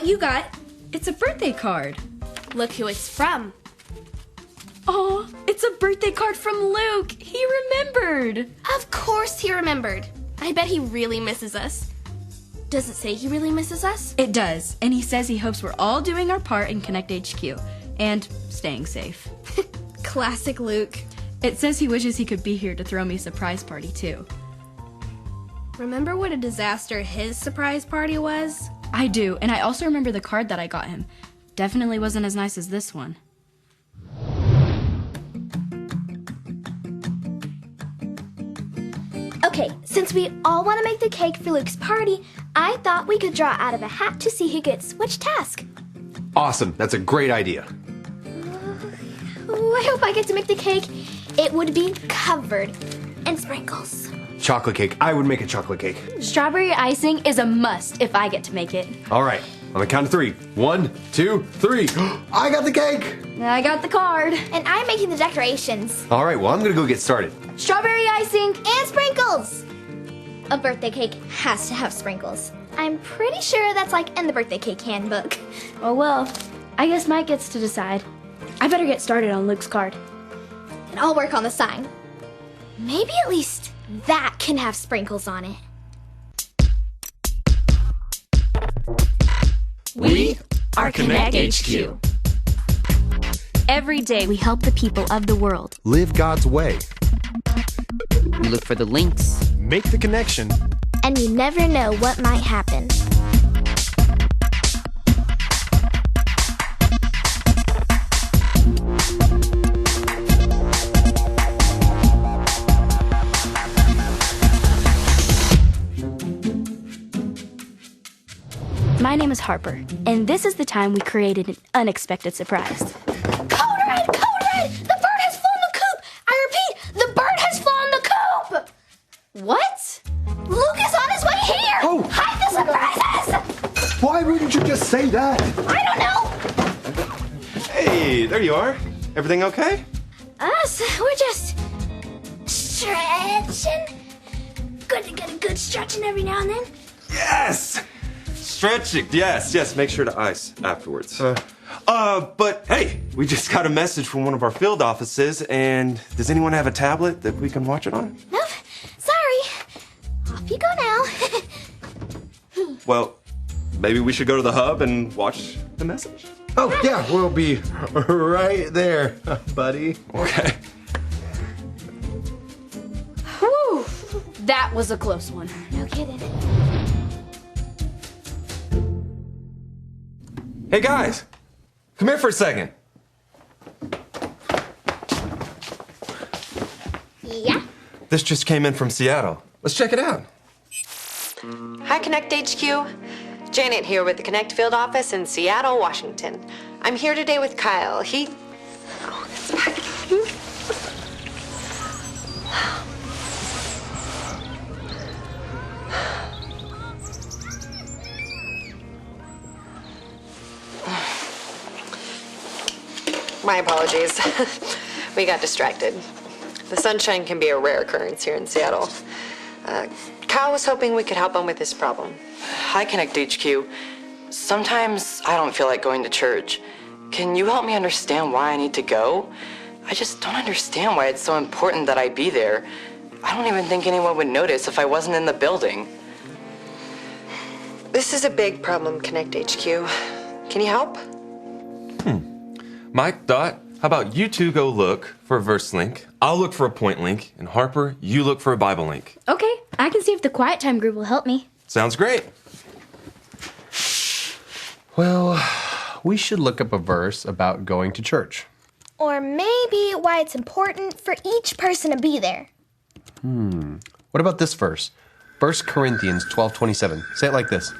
what you got. It's a birthday card. Look who it's from. Oh, it's a birthday card from Luke. He remembered. Of course he remembered. I bet he really misses us. Does it say he really misses us? It does, and he says he hopes we're all doing our part in Connect HQ and staying safe. Classic Luke. It says he wishes he could be here to throw me a surprise party, too. Remember what a disaster his surprise party was? I do, and I also remember the card that I got him. Definitely wasn't as nice as this one. Okay, since we all want to make the cake for Luke's party, I thought we could draw out of a hat to see who gets which task. Awesome. That's a great idea. I hope I get to make the cake. It would be covered in sprinkles. Chocolate cake. I would make a chocolate cake. Strawberry icing is a must if I get to make it. All right. On the count of 3. 1, 2, 3. I got the cake! I got the card. And I'm making the decorations. All right, well, I'm going to go get started. Strawberry icing And sprinkles! A birthday cake has to have sprinkles. I'm pretty sure that's like in the birthday cake handbook. Oh well, I guess Mike gets to decide. I better get started on Luke's card. And I'll work on the sign. Maybe at least that can have sprinkles on it. We are Connect HQ. Every day we help the people of the world. Live God's way. We look for the links. Make the connection. And you never know what might happen. My name is Harper, and this is the time we created an unexpected surprise. Code Red! Code Red! The bird has flown the coop! I repeat, the bird has flown the coop! What? Luke is on his way here! Oh. Hide the surprises! Why wouldn't you just say that? I don't know! Hey, there you are. Everything okay? Us? We're just stretching. Good to get a good stretching every now and then. Yes! Stretching, yes. Make sure to ice afterwards. But hey, we just got a message from one of our field offices, and does anyone have a tablet that we can watch it on? Nope. Sorry. Off you go now. Well, maybe we should go to the hub and watch the message. Oh, yeah, we'll be right there, buddy. Okay. Whew! That was a close one. No kidding. Hey guys, come here for a second. Yeah? This just came in from Seattle. Let's check it out. Hi, Connect HQ. Janet here with the Connect Field Office in Seattle, Washington. I'm here today with Kyle. Oh, that's back. My apologies. We got distracted. The sunshine can be a rare occurrence here in Seattle. Kyle was hoping we could help him with this problem. Hi, Connect HQ. Sometimes I don't feel like going to church. Can you help me understand why I need to go? I just don't understand why it's so important that I be there. I don't even think anyone would notice if I wasn't in the building. This is a big problem, Connect HQ. Can you help? Mike, Dot, how about you two go look for a verse link, I'll look for a point link, and Harper, you look for a Bible link. Okay, I can see if the quiet time group will help me. Sounds great. Well, we should look up a verse about going to church. Or maybe why it's important for each person to be there. What about this verse? 1 Corinthians 12:27. Say it like this.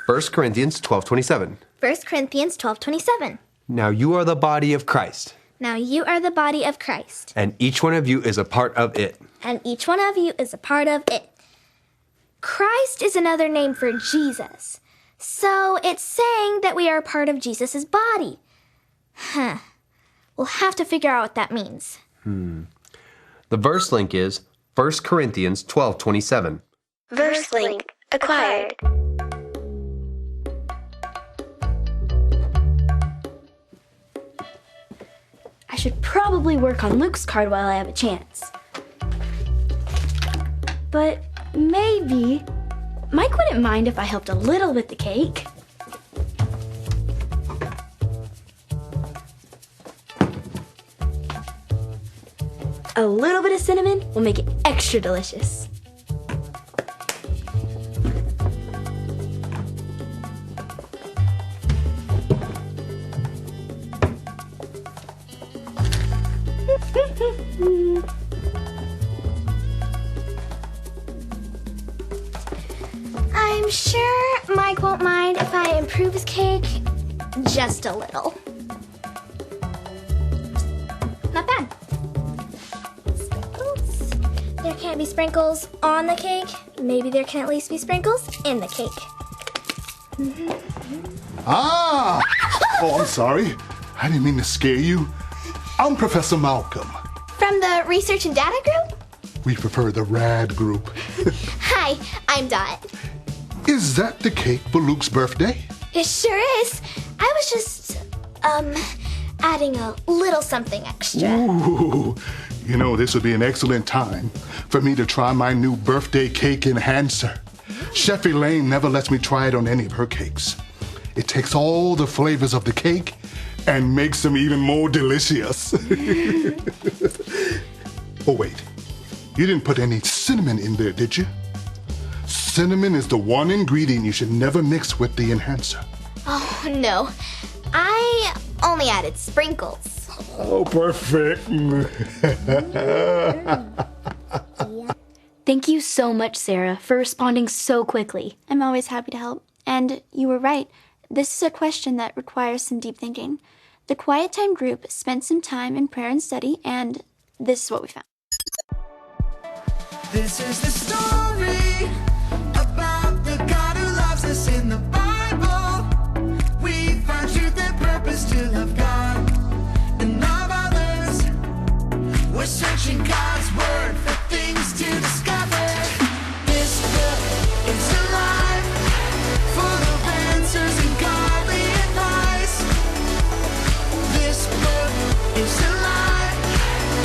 1 Corinthians 12:27. 1 Corinthians 12:27. Now you are the body of Christ, Now you are the body of Christ, and each one of you is a part of it. and each one of you is a part of it. Christ is another name for Jesus. So it's saying that we are a part of Jesus' body. We'll have to figure out what that means. The verse link is 1 Corinthians 12:27. Verse link acquired. should probably work on Luke's card while I have a chance. But maybe Mike wouldn't mind if I helped a little with the cake. A little bit of cinnamon will make it extra delicious. I'm sure Mike won't mind if I improve his cake just a little. Not bad. Sprinkles. There can't be sprinkles on the cake. Maybe there can at least be sprinkles in the cake. Ah! Oh, I'm sorry. I didn't mean to scare you. I'm Professor Malcolm. From the Research and Data Group? We prefer the RAD group. Hi, I'm Dot. Is that the cake for Luke's birthday? It sure is. I was just, adding a little something extra. Ooh, you know, this would be an excellent time for me to try my new birthday cake enhancer. Chef Elaine never lets me try it on any of her cakes. It takes all the flavors of the cake and makes them even more delicious. Oh, wait. You didn't put any cinnamon in there, did you? Cinnamon is the one ingredient you should never mix with the enhancer. Oh, no. I only added sprinkles. Oh, perfect. Thank you so much, Sarah, for responding so quickly. I'm always happy to help. And you were right. This is a question that requires some deep thinking. The Quiet Time group spent some time in prayer and study, and this is what we found. This is the story about the God who loves us in the Bible. We find truth and purpose to love God and love others. We're searching God's word for things to discover. This book is alive, full of answers and godly advice. This book is alive.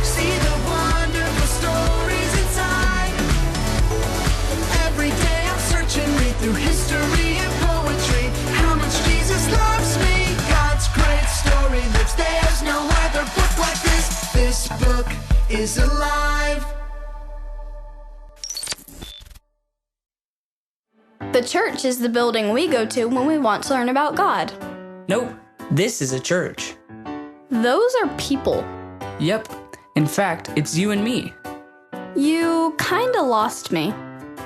See the wonderful stories inside. Every day I'm searching, read through history and poetry. How much Jesus loves me. God's great story lives. There's no other book like this. This book is alive. The church is the building we go to when we want to learn about God. Nope, this is a church. Those are people. Yep, in fact, it's you and me. You kinda lost me.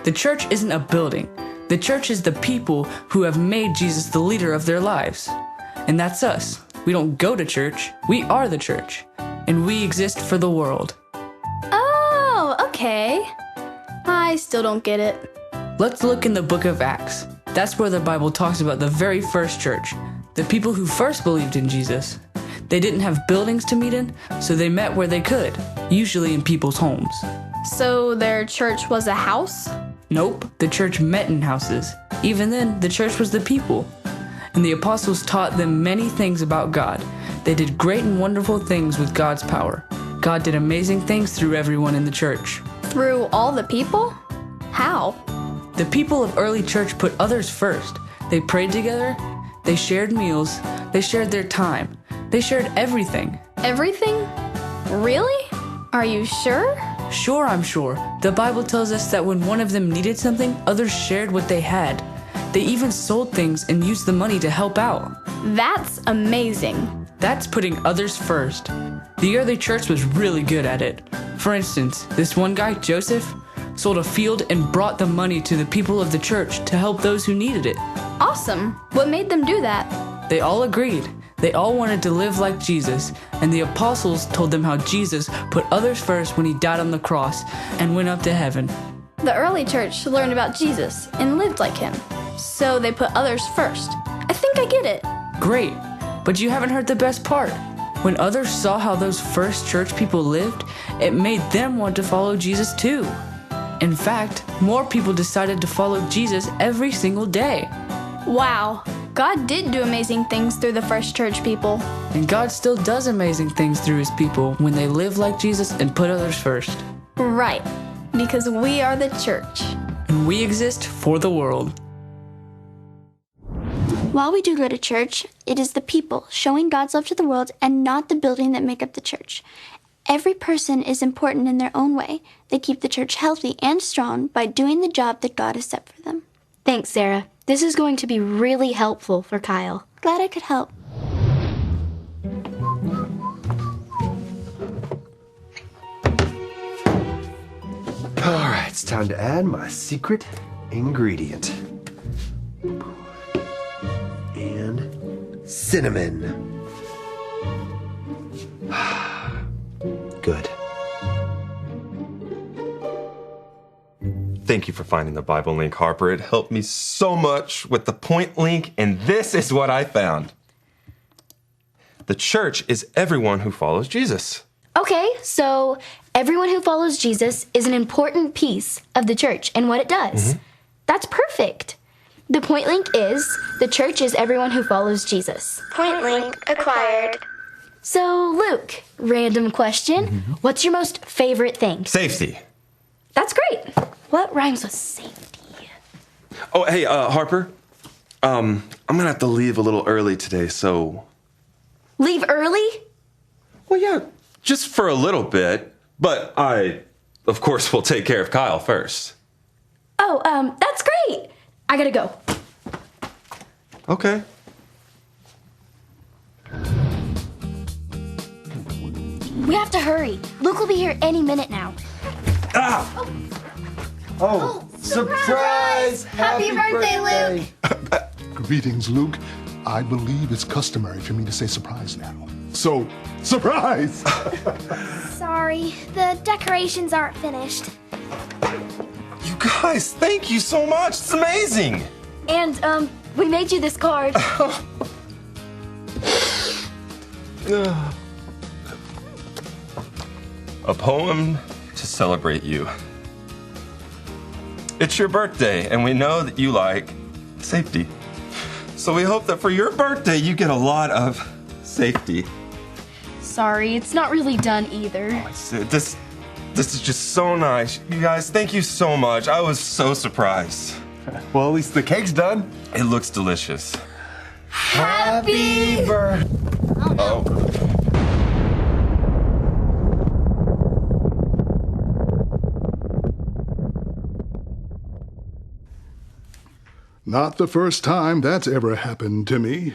The church isn't a building. The church is the people who have made Jesus the leader of their lives. And that's us. We don't go to church, we are the church. And we exist for the world. Oh, okay. I still don't get it. Let's look in the book of Acts. That's where the Bible talks about the very first church, the people who first believed in Jesus. They didn't have buildings to meet in, so they met where they could, usually in people's homes. So their church was a house? Nope, the church met in houses. Even then, the church was the people. And the apostles taught them many things about God. They did great and wonderful things with God's power. God did amazing things through everyone in the church. Through all the people? How? The people of early church put others first. They prayed together, they shared meals, they shared their time, they shared everything. Everything? Really? Are you sure? Sure, I'm sure. The Bible tells us that when one of them needed something, others shared what they had. They even sold things and used the money to help out. That's amazing. That's putting others first. The early church was really good at it. For instance, this one guy, Joseph, sold a field and brought the money to the people of the church to help those who needed it. Awesome. What made them do that? They all agreed. They all wanted to live like Jesus, and the apostles told them how Jesus put others first when he died on the cross and went up to heaven. The early church learned about Jesus and lived like him, so they put others first. I think I get it. Great, but you haven't heard the best part. When others saw how those first church people lived, it made them want to follow Jesus too. In fact, more people decided to follow Jesus every single day. Wow, God did do amazing things through the first church people. And God still does amazing things through his people when they live like Jesus and put others first. Right, because we are the church. And we exist for the world. While we do go to church, it is the people showing God's love to the world and not the building that make up the church. Every person is important in their own way. They keep the church healthy and strong by doing the job that God has set for them. Thanks, Sarah. This is going to be really helpful for Kyle. Glad I could help. All right, it's time to add my secret ingredient. And cinnamon. Good. Thank you for finding the Bible link, Harper. It helped me so much with the point link, and this is what I found. The church is everyone who follows Jesus. Okay, so everyone who follows Jesus is an important piece of the church and what it does. That's perfect. The point link is, the church is everyone who follows Jesus. Point link acquired. So, Luke, random question. What's your most favorite thing? Safety. That's great. What rhymes with safety? Oh, hey, Harper. I'm gonna have to leave a little early today, so... Leave early? Well, yeah, just for a little bit. But I, of course, will take care of Kyle first. Oh, that's great. I gotta go. Okay. We have to hurry. Luke will be here any minute now. Ah! Oh, surprise! Happy birthday, Luke! Greetings, Luke. I believe it's customary for me to say surprise now. So, surprise! Sorry, the decorations aren't finished. You guys, thank you so much. It's amazing. And, we made you this card. A poem to celebrate you. It's your birthday, and we know that you like safety. So we hope that for your birthday, you get a lot of safety. Sorry, it's not really done either. This is just so nice. You guys, thank you so much. I was so surprised. Well, at least the cake's done. It looks delicious. Happy birthday. Oh. Not the first time that's ever happened to me.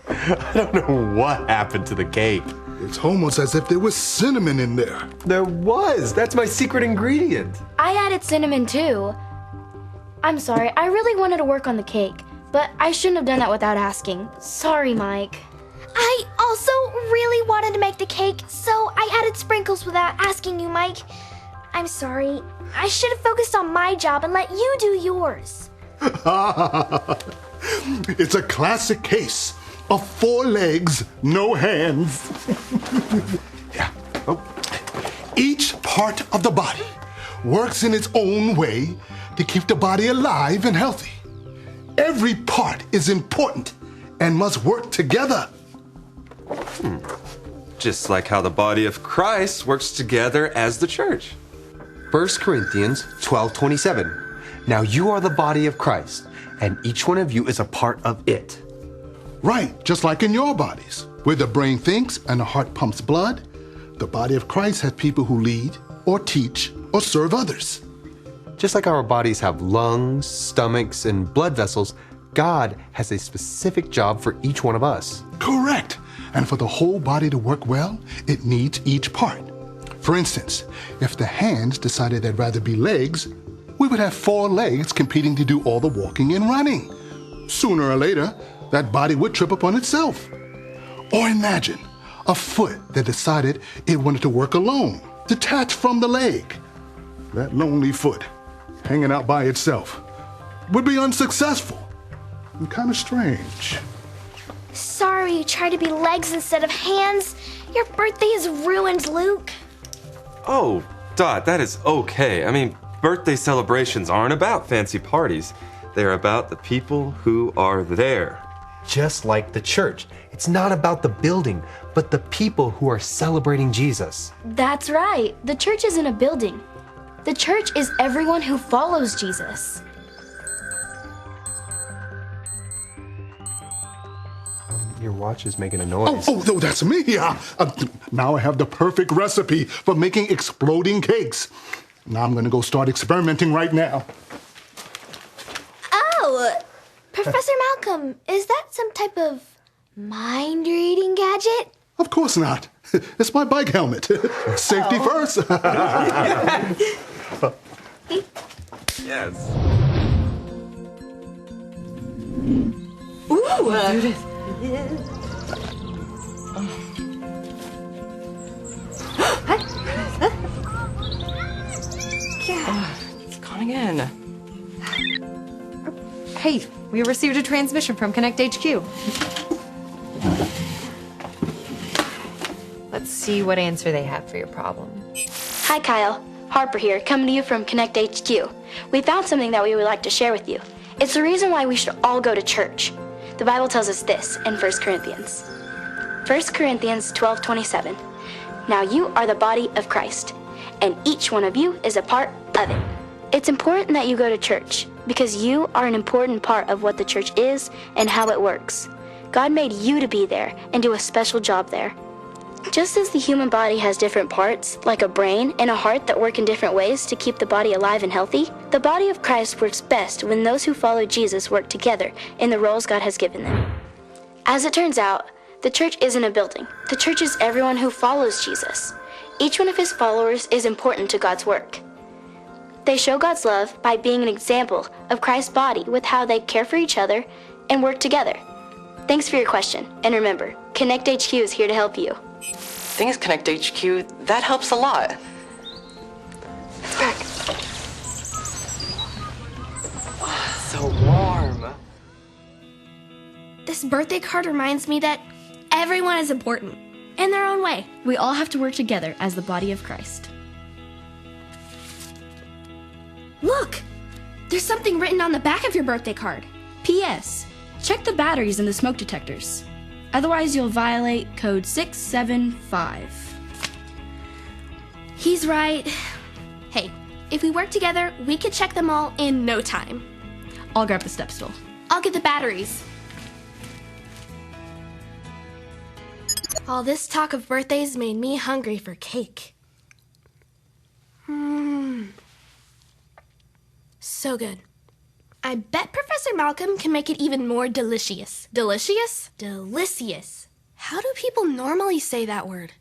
I don't know what happened to the cake. It's almost as if there was cinnamon in there. There was. That's my secret ingredient. I added cinnamon too. I'm sorry, I really wanted to work on the cake, but I shouldn't have done that without asking. Sorry, Mike. I also really wanted to make the cake, so I added sprinkles without asking you, Mike. I'm sorry. I should have focused on my job and let you do yours. It's a classic case of 4 legs, no hands. Yeah. Oh. Each part of the body works in its own way to keep the body alive and healthy. Every part is important and must work together. Just like how the body of Christ works together as the church. 1 Corinthians 12:27. Now you are the body of Christ, and each one of you is a part of it. Right, just like in your bodies, where the brain thinks and the heart pumps blood, the body of Christ has people who lead or teach or serve others. Just like our bodies have lungs, stomachs, and blood vessels, God has a specific job for each one of us. Correct. And for the whole body to work well, it needs each part. For instance, if the hands decided they'd rather be legs, we would have 4 legs competing to do all the walking and running. Sooner or later, that body would trip up on itself. Or imagine a foot that decided it wanted to work alone, detached from the leg. That lonely foot, hanging out by itself, would be unsuccessful and kind of strange. Sorry you tried to be legs instead of hands. Your birthday is ruined, Luke. Oh, Dot, that is okay. I mean, birthday celebrations aren't about fancy parties. They're about the people who are there. Just like the church. It's not about the building, but the people who are celebrating Jesus. That's right. The church isn't a building. The church is everyone who follows Jesus. Your watch is making a noise. Oh, no, that's me. Now I have the perfect recipe for making exploding cakes. Now I'm going to go start experimenting right now. Oh, Professor Malcolm, is that some type of mind-reading gadget? Of course not. It's my bike helmet. Safety first. Yes. Ooh, Judith. It's gone again. Hey, we received a transmission from Connect HQ. Let's see what answer they have for your problem. Hi, Kyle. Harper here, coming to you from Connect HQ. We found something that we would like to share with you. It's the reason why we should all go to church. The Bible tells us this in 1 Corinthians. 1 Corinthians 12:27. Now you are the body of Christ, and each one of you is a part of it. It's important that you go to church because you are an important part of what the church is and how it works. God made you to be there and do a special job there. Just as the human body has different parts, like a brain and a heart that work in different ways to keep the body alive and healthy, the body of Christ works best when those who follow Jesus work together in the roles God has given them. As it turns out, the church isn't a building. The church is everyone who follows Jesus. Each one of his followers is important to God's work. They show God's love by being an example of Christ's body with how they care for each other and work together. Thanks for your question, and remember, Connect HQ is here to help you. Thanks, Connect HQ. That helps a lot. It's back. Oh, so warm. This birthday card reminds me that everyone is important in their own way. We all have to work together as the body of Christ. Look! There's something written on the back of your birthday card. P.S. Check the batteries in the smoke detectors. Otherwise, you'll violate code 675. He's right. Hey, if we work together, we could check them all in no time. I'll grab the step stool. I'll get the batteries. All this talk of birthdays made me hungry for cake. So good. I bet Professor Malcolm can make it even more delicious. Delicious? Delicious. How do people normally say that word?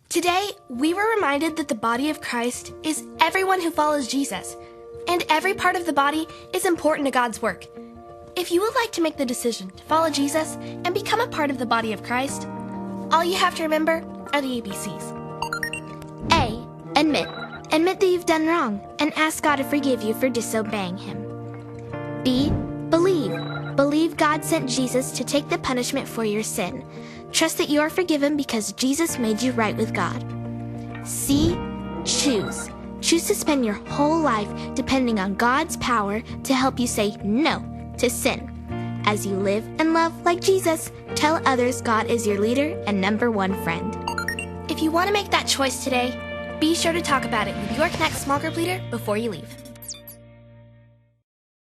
Today, we were reminded that the body of Christ is everyone who follows Jesus, and every part of the body is important to God's work. If you would like to make the decision to follow Jesus and become a part of the body of Christ, all you have to remember are the ABCs. A. Admit. Admit that you've done wrong and ask God to forgive you for disobeying him. B. Believe. Believe God sent Jesus to take the punishment for your sin. Trust that you are forgiven because Jesus made you right with God. C. Choose. Choose to spend your whole life depending on God's power to help you say no to sin. As you live and love like Jesus, tell others God is your leader and number one friend. If you want to make that choice today, be sure to talk about it with your Connect small group leader before you leave.